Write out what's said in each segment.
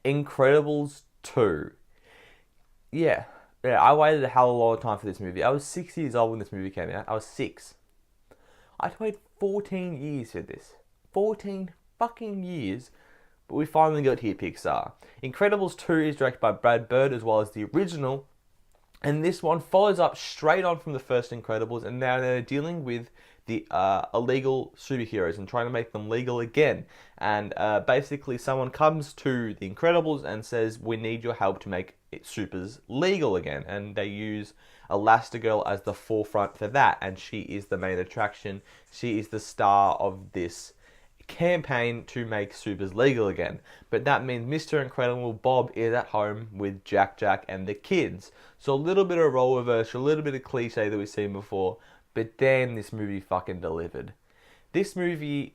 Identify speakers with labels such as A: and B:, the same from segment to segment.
A: Incredibles 2. Yeah. Yeah, I waited a hell of a long time for this movie. I was 6 years old when this movie came out. I was 6. I'd waited 14 years for this. 14 fucking years. But we finally got here, Pixar. Incredibles 2 is directed by Brad Bird as well as the original. And this one follows up straight on from the first Incredibles. And now they're dealing with the illegal superheroes and trying to make them legal again. And basically someone comes to the Incredibles and says, we need your help to make supers legal again. And they use Elastigirl as the forefront for that. And she is the main attraction. She is the star of this campaign to make supers legal again. But that means Mr. Incredible Bob is at home with Jack Jack and the kids. So a little bit of role reversal, a little bit of cliche that we've seen before. But damn, this movie fucking delivered. This movie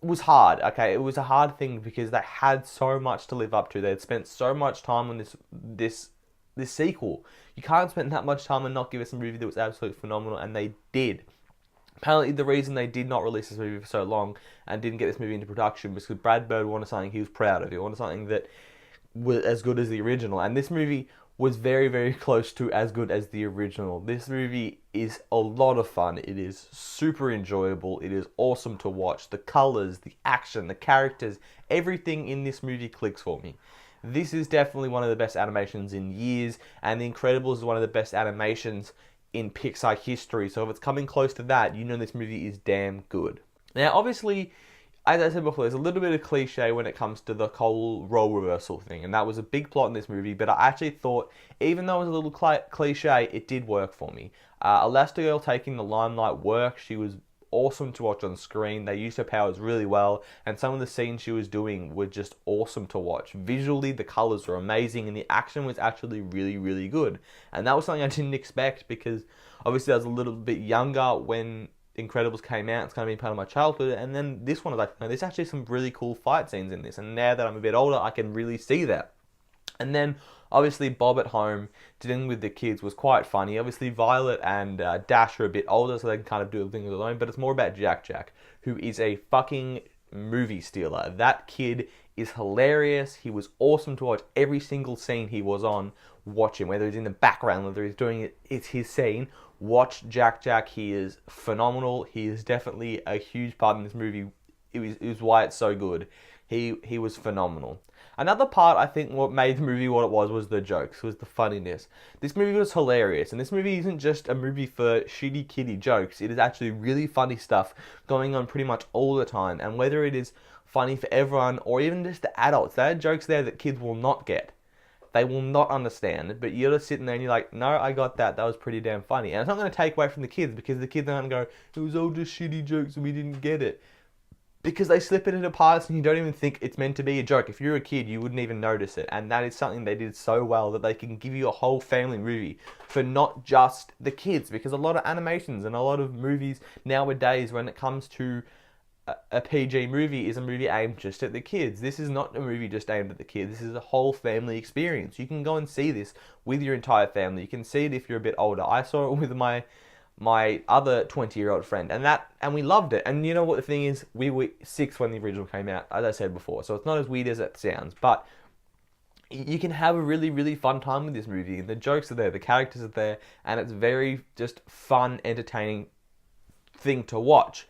A: was hard, okay? It was a hard thing because they had so much to live up to. They had spent so much time on this sequel. You can't spend that much time and not give us a movie that was absolutely phenomenal, and they did. Apparently, the reason they did not release this movie for so long and didn't get this movie into production was because Brad Bird wanted something he was proud of. He wanted something that was as good as the original, and this movie was very, very close to as good as the original. This movie is a lot of fun. It is super enjoyable. It is awesome to watch. The colors, the action, the characters, everything in this movie clicks for me. This is definitely one of the best animations in years, and The Incredibles is one of the best animations in Pixar history. So if it's coming close to that, you know this movie is damn good. Now, obviously, as I said before, there's a little bit of cliche when it comes to the whole role reversal thing, and that was a big plot in this movie, but I actually thought, even though it was a little cliche, it did work for me. Elastigirl taking the limelight worked. She was awesome to watch on screen. They used her powers really well, and some of the scenes she was doing were just awesome to watch. Visually, the colors were amazing, and the action was actually really, really good. And that was something I didn't expect because obviously I was a little bit younger when Incredibles came out. It's kind of been part of my childhood, and then this one was like, no, there's actually some really cool fight scenes in this, and now that I'm a bit older, I can really see that. And then obviously Bob at home dealing with the kids was quite funny. Obviously Violet and Dash are a bit older, so they can kind of do things alone, but it's more about Jack Jack, who is a fucking movie stealer. That kid is hilarious. He was awesome to watch. Every single scene he was on, watch him. Whether he's in the background, whether he's doing it, it's his scene. Watch Jack Jack. He is phenomenal. He is definitely a huge part in this movie. It was why it's so good. He was phenomenal. Another part, I think, what made the movie what it was the jokes, was the funniness. This movie was hilarious, and this movie isn't just a movie for shitty kiddie jokes. It is actually really funny stuff going on pretty much all the time, and whether it is funny for everyone or even just the adults, there are jokes there that kids will not get. They will not understand, but you're just sitting there and you're like, no, I got that. That was pretty damn funny. And it's not going to take away from the kids because the kids aren't going to go, it was all just shitty jokes and we didn't get it. Because they slip it into parts and you don't even think it's meant to be a joke. If you're a kid, you wouldn't even notice it. And that is something they did so well that they can give you a whole family movie for not just the kids. Because a lot of animations and a lot of movies nowadays, when it comes to a PG movie, is a movie aimed just at the kids. This is not a movie just aimed at the kids. This is a whole family experience. You can go and see this with your entire family. You can see it if you're a bit older. I saw it with my other 20-year-old friend, and we loved it. And you know what the thing is? We were 6 when the original came out, as I said before, so it's not as weird as it sounds, but you can have a really, really fun time with this movie, and the jokes are there, the characters are there, and it's very just fun, entertaining thing to watch.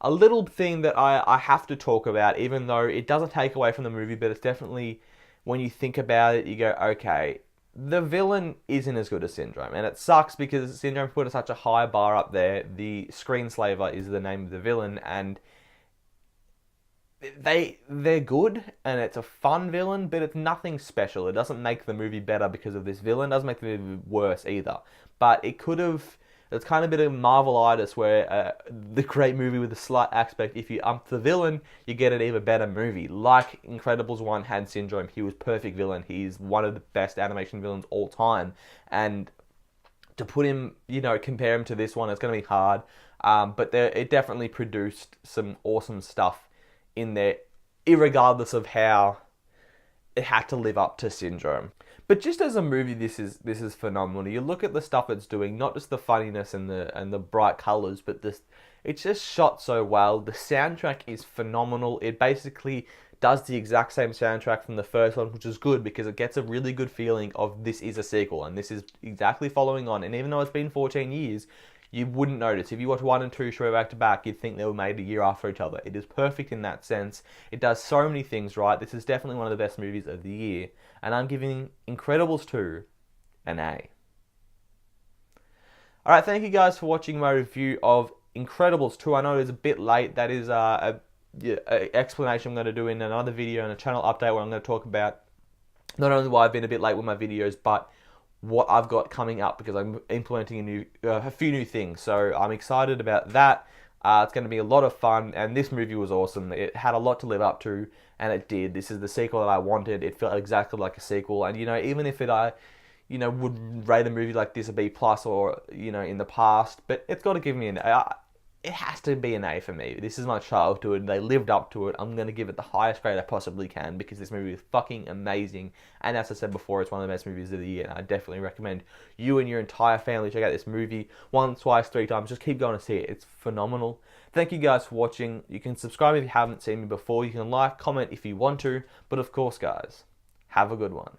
A: A little thing that I have to talk about, even though it doesn't take away from the movie, but it's definitely, when you think about it, you go, okay, the villain isn't as good as Syndrome, and it sucks because Syndrome put such a high bar up there. The Screenslaver is the name of the villain, and they're good, and it's a fun villain, but it's nothing special. It doesn't make the movie better because of this villain. It doesn't make the movie worse either. But it could have. It's kind of a bit of Marvelitis where the great movie with a slight aspect, if you ump the villain, you get an even better movie. Like Incredibles 1 had Syndrome. He was perfect villain. He's one of the best animation villains all time. And to put him, compare him to this one, it's going to be hard. But it definitely produced some awesome stuff in there, irregardless of how it had to live up to Syndrome. But just as a movie, this is phenomenal. You look at the stuff it's doing, not just the funniness and the bright colors, but it's just shot so well. The soundtrack is phenomenal. It basically does the exact same soundtrack from the first one, which is good because it gets a really good feeling of this is a sequel and this is exactly following on. And even though it's been 14 years, you wouldn't notice. If you watch 1 and 2 straight back to back, you'd think they were made a year after each other. It is perfect in that sense. It does so many things right. This is definitely one of the best movies of the year. And I'm giving Incredibles 2 an A. Alright, thank you guys for watching my review of Incredibles 2. I know it's a bit late. That is a explanation I'm going to do in another video and a channel update where I'm going to talk about not only why I've been a bit late with my videos, but what I've got coming up because I'm implementing a few new things. So I'm excited about that. It's going to be a lot of fun, and this movie was awesome. It had a lot to live up to, and it did. This is the sequel that I wanted. It felt exactly like a sequel, and even if I would rate a movie like this a B plus or in the past, but it's got to give me an A. It has to be an A for me. This is my childhood. They lived up to it. I'm going to give it the highest grade I possibly can because this movie is fucking amazing. And as I said before, it's one of the best movies of the year. And I definitely recommend you and your entire family check out this movie once, twice, 3 times. Just keep going to see it. It's phenomenal. Thank you guys for watching. You can subscribe if you haven't seen me before. You can like, comment if you want to. But of course, guys, have a good one.